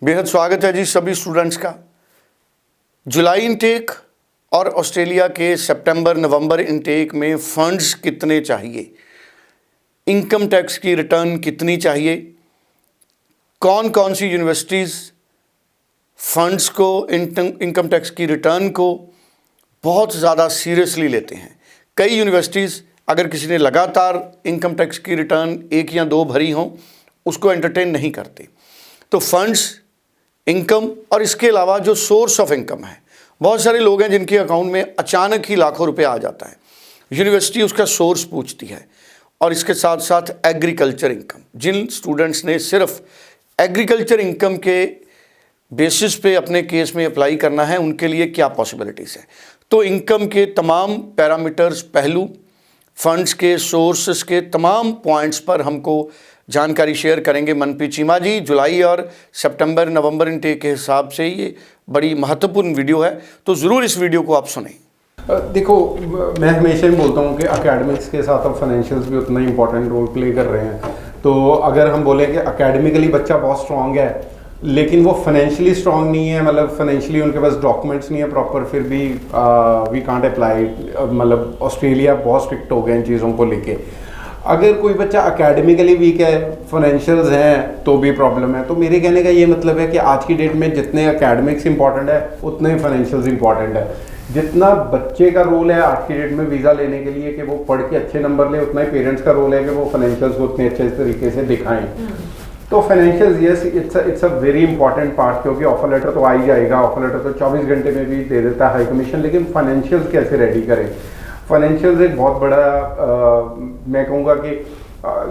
बेहद स्वागत है जी सभी स्टूडेंट्स का। जुलाई इनटेक और ऑस्ट्रेलिया के सितंबर नवंबर इनटेक में फंड्स कितने चाहिए, इनकम टैक्स की रिटर्न कितनी चाहिए, कौन कौन सी यूनिवर्सिटीज़ फंड्स को इनकम टैक्स की रिटर्न को बहुत ज़्यादा सीरियसली लेते हैं। कई यूनिवर्सिटीज़ अगर किसी ने लगातार इनकम टैक्स की रिटर्न 1 या 2 भरी हों उसको एंटरटेन नहीं करते। तो फंड्स, इनकम और इसके अलावा जो सोर्स ऑफ इनकम है, बहुत सारे लोग हैं जिनके अकाउंट में अचानक ही लाखों रुपए आ जाता है। यूनिवर्सिटी उसका सोर्स पूछती है और इसके साथ साथ एग्रीकल्चर इनकम। जिन स्टूडेंट्स ने सिर्फ एग्रीकल्चर इनकम के बेसिस पे अपने केस में अप्लाई करना है उनके लिए क्या पॉसिबिलिटीज़ है। तो इनकम के तमाम पैरामीटर्स, पहलू, फंड्स के सोर्सेस के तमाम पॉइंट्स पर हमको जानकारी शेयर करेंगे मनप्रीत चीमा जी। जुलाई और सितंबर नवंबर इनटेक के हिसाब से ये बड़ी महत्वपूर्ण वीडियो है, तो ज़रूर इस वीडियो को आप सुनें। देखो, मैं हमेशा ही बोलता हूँ कि एकेडमिक्स के साथ अब फाइनेंशियल्स भी उतना ही इंपॉर्टेंट रोल प्ले कर रहे हैं। तो अगर हम बोलें कि एकेडमिकली बच्चा बहुत स्ट्रॉन्ग है लेकिन वो फाइनेंशियली स्ट्रॉन्ग नहीं है, मतलब फाइनेंशियली उनके पास डॉक्यूमेंट्स नहीं है प्रॉपर, फिर भी वी कांट अप्लाई। मतलब ऑस्ट्रेलिया बहुत स्ट्रिक्ट हो गए इन चीज़ों को लेके। अगर कोई बच्चा एकेडमिकली वीक है, फाइनेंशियल्स हैं तो भी प्रॉब्लम है। तो मेरे कहने का ये मतलब है कि आज की डेट में जितने एकेडमिक्स इंपॉर्टेंट है उतने ही फाइनेंशियल्स इंपॉर्टेंट है। जितना बच्चे का रोल है आज की डेट में वीज़ा लेने के लिए कि वो पढ़ के अच्छे नंबर ले, उतना ही पेरेंट्स का रोल है कि वो फाइनेंशियल्स को उतने अच्छे तरीके से दिखाएं। तो financials yes, it's a very important part, क्योंकि ऑफर लेटर तो आ ही जाएगा। ऑफर लेटर तो 24 घंटे में भी दे देता है हाई कमीशन, लेकिन फाइनेंशियल्स कैसे रेडी करें। फाइनेंशियल्स एक बहुत बड़ा मैं कहूँगा कि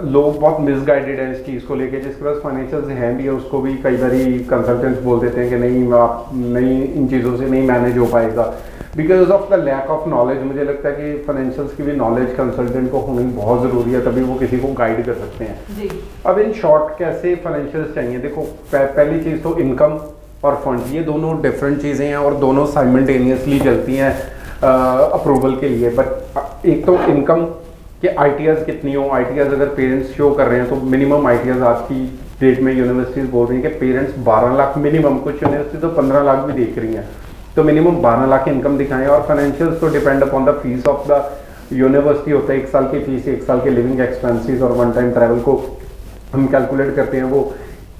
लोग बहुत मिसगाइडेड हैं इस चीज़ को लेके। जिसके पास फाइनेंशियल्स हैं भी है उसको भी कई बार कंसल्टेंट्स बोल देते हैं कि नहीं, आप नहीं, इन चीज़ों से नहीं मैनेज हो पाएगा because of the lack of knowledge. मुझे लगता है कि फाइनेंशियल्स की भी नॉलेज कंसल्टेंट को होनी बहुत ज़रूरी है, तभी वो किसी को गाइड कर सकते हैं जी। अब इन शॉर्ट कैसे फाइनेंशियल्स चाहिए, देखो पहली चीज़ तो इनकम और फंड, ये दोनों डिफरेंट चीज़ें हैं और दोनों साइमल्टेनियसली चलती हैं अप्रूवल के लिए। बट एक तो इनकम के ITRs कितनी हो, ITRs अगर पेरेंट्स शो कर रहे हैं तो मिनिमम ITRs आज की डेट में यूनिवर्सिटीज़ बोल रही हैं कि पेरेंट्स 12 लाख मिनिमम, कुछ यूनिवर्सिटी तो 15 लाख भी देख रही हैं, तो मिनिमम 12 लाख इनकम दिखाएं। और फाइनेंशियल्स तो depend upon the fees of the university होता है। 1 साल की फीस, 1 साल के लिविंग एक्सपेंसेस और वन टाइम ट्रैवल को हम कैलकुलेट करते हैं। वो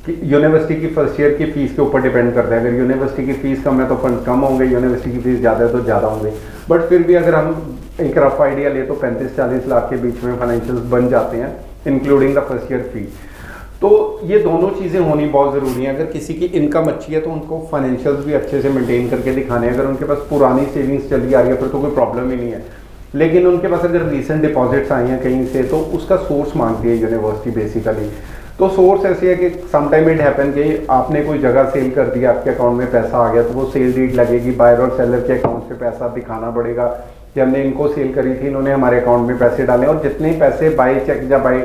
यूनिवर्सिटी की फर्स्ट ईयर की फीस के ऊपर डिपेंड करता है। अगर यूनिवर्सिटी की फीस कम है तो फंड कम होंगे, यूनिवर्सिटी की फीस ज़्यादा है तो ज़्यादा होंगे। बट फिर भी अगर हम एक रफ आइडिया ले तो 35-40 लाख के बीच में फाइनेंशियल्स बन जाते हैं, इंक्लूडिंग द फर्स्ट ईयर फी। तो ये दोनों चीज़ें होनी बहुत ज़रूरी हैं। अगर किसी की इनकम अच्छी है तो उनको फाइनेंशियल्स भी अच्छे से मेंटेन करके दिखाने हैं। अगर उनके पास पुरानी सेविंग्स चली आ रही है फिर तो कोई प्रॉब्लम ही नहीं है, लेकिन उनके पास अगर रिसेंट डिपॉजिट्स आई हैं कहीं से तो उसका सोर्स मांगती है यूनिवर्सिटी बेसिकली। तो सोर्स ऐसी है कि समटाइम इट हैपन कि आपने कोई जगह सेल कर दिया, आपके अकाउंट में पैसा आ गया, तो वो सेल डीड लगेगी, बायर और सेलर के अकाउंट से पैसा दिखाना पड़ेगा कि हमने इनको सेल करी थी, इन्होंने हमारे अकाउंट में पैसे डाले। और जितने पैसे बाई चेक या बाई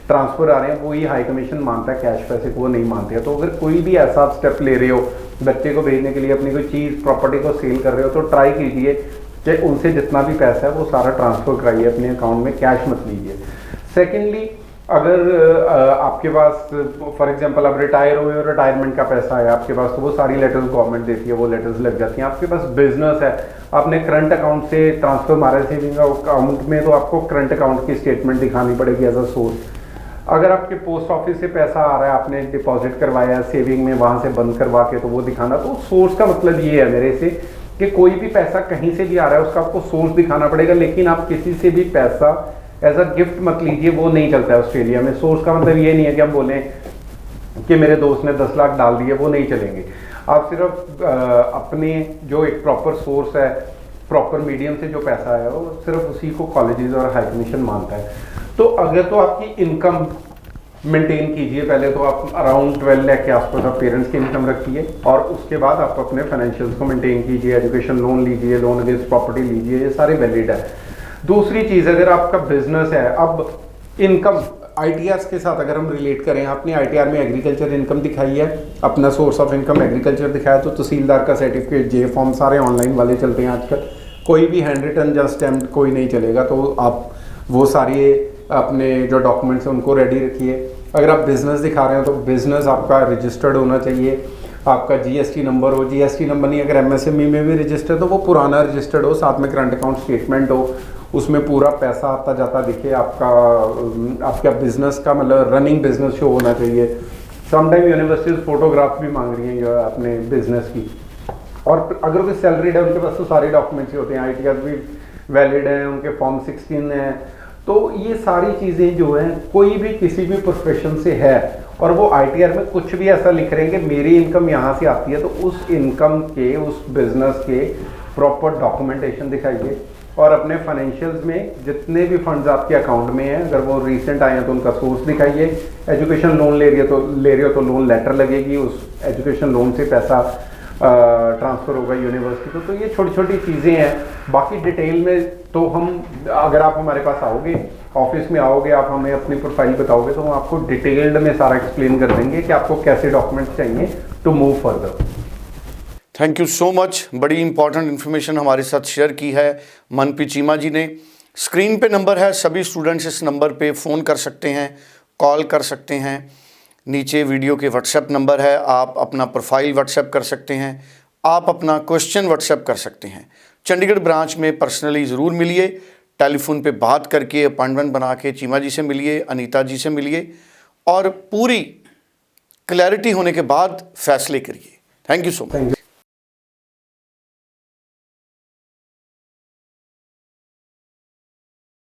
ट्रांसफ़र आ रहे हैं वो ही हाई कमीशन मानता है, कैश पैसे को वो नहीं मानते हैं। तो अगर कोई भी ऐसा आप स्टेप ले रहे हो बच्चे को भेजने के लिए, अपनी कोई चीज़ प्रॉपर्टी को सेल कर रहे हो, तो ट्राई कीजिए कि उनसे जितना भी पैसा है वो सारा ट्रांसफ़र कराइए अपने अकाउंट में, कैश मत लीजिए। सेकेंडली, अगर आपके पास फॉर एग्जांपल आप रिटायर हुए और रिटायरमेंट का पैसा है आपके पास, तो वो सारी लेटर्स गवर्नमेंट देती है, वो लेटर्स लग जाती हैं। आपके पास बिजनेस है, आपने करंट अकाउंट से ट्रांसफर मारा है सेविंग अकाउंट में, तो आपको करंट अकाउंट की स्टेटमेंट दिखानी पड़ेगी एज अ सोर्स। अगर आपके पोस्ट ऑफिस से पैसा आ रहा है, आपने डिपॉजिट करवाया है सेविंग में, वहाँ से बंद करवा के, तो वो दिखाना। तो सोर्स का मतलब ये है मेरे से कि कोई भी पैसा कहीं से भी आ रहा है उसका आपको सोर्स दिखाना पड़ेगा। लेकिन आप किसी से भी पैसा एज अ गिफ्ट मत लीजिए, वो नहीं चलता है ऑस्ट्रेलिया में। सोर्स का मतलब ये नहीं है कि हम बोलें कि मेरे दोस्त ने 10 लाख डाल दिए, वो नहीं चलेंगे। आप सिर्फ अपने जो एक प्रॉपर सोर्स है, प्रॉपर मीडियम से जो पैसा है, वो सिर्फ उसी को कॉलेजेस और हाई कमीशन मानता है। तो अगर तो आपकी इनकम मेंटेन कीजिए, पहले तो आप अराउंड 12 लाख के आसपास आप पेरेंट्स की इनकम रखिए और उसके बाद आप अपने फाइनेंशियल्स को मेंटेन कीजिए, एजुकेशन लोन लीजिए, लोन अगेंस्ट प्रॉपर्टी लीजिए, ये सारे वैलिड है। दूसरी चीज़, अगर आपका बिजनेस है, अब इनकम ITRs के साथ अगर हम रिलेट करें, आपने ITR में एग्रीकल्चर इनकम दिखाई है, अपना सोर्स ऑफ इनकम एग्रीकल्चर दिखाया, तो तहसीलदार का सर्टिफिकेट, J फॉर्म, सारे ऑनलाइन वाले चलते हैं आजकल, कोई भी हैंड रिटन या स्टैम्प्ड कोई नहीं चलेगा। तो आप वो सारे अपने जो डॉक्यूमेंट्स हैं उनको रेडी रखिए। अगर आप बिज़नेस दिखा रहे हो तो बिज़नेस आपका रजिस्टर्ड होना चाहिए। आपका जीएसटी नंबर हो, जीएसटी नंबर नहीं, अगर एमएसएमई में भी रजिस्टर तो वो पुराना रजिस्टर्ड हो, साथ में करंट अकाउंट स्टेटमेंट हो, उसमें पूरा पैसा आता जाता दिखे, आपका बिजनेस का मतलब रनिंग बिजनेस शो होना चाहिए। समटाइम यूनिवर्सिटीज फोटोग्राफ भी मांग रही हैं जो अपने बिजनेस की, और अगर कोई सैलरीड है उनके पास तो सारे डॉक्यूमेंट्स ही होते हैं, आईटीआर भी वैलिड है, उनके फॉर्म 16 है। तो ये सारी चीज़ें जो हैं कोई भी किसी भी प्रोफेशन से है और वो आईटीआर में कुछ भी ऐसा लिख रहे हैं कि मेरी इनकम यहाँ से आती है, तो उस इनकम के, उस बिजनेस के प्रॉपर डॉक्यूमेंटेशन दिखाइए, और अपने फाइनेंशियल्स में जितने भी फंड्स आपके अकाउंट में हैं, अगर वो रीसेंट आए हैं तो उनका सोर्स दिखाइए। एजुकेशन लोन ले रही हो तो लोन लेटर लगेगी, उस एजुकेशन लोन से पैसा ट्रांसफ़र होगा यूनिवर्सिटी को। तो ये छोटी छोटी चीज़ें हैं। बाकी डिटेल में तो हम, अगर आप हमारे पास आओगे, ऑफिस में आओगे, आप हमें अपनी प्रोफाइल बताओगे तो हम आपको डिटेल्ड में सारा एक्सप्लेन कर देंगे कि आपको कैसे डॉक्यूमेंट्स चाहिए to move further. Thank you so much. बड़ी इंपॉर्टेंट इन्फॉर्मेशन हमारे साथ शेयर की है मनप्रीत चीमा जी ने। स्क्रीन पे नंबर है, सभी स्टूडेंट्स इस नंबर पे फ़ोन कर सकते हैं, कॉल कर सकते हैं। नीचे वीडियो के व्हाट्सएप नंबर है, आप अपना प्रोफाइल व्हाट्सएप कर सकते हैं, आप अपना क्वेश्चन व्हाट्सएप कर सकते हैं। चंडीगढ़ ब्रांच में पर्सनली ज़रूर मिलिए, टेलीफोन पे बात करके अपॉइंटमेंट बना के चीमा जी से मिलिए, अनीता जी से मिलिए, और पूरी क्लैरिटी होने के बाद फैसले करिए। Thank you so much.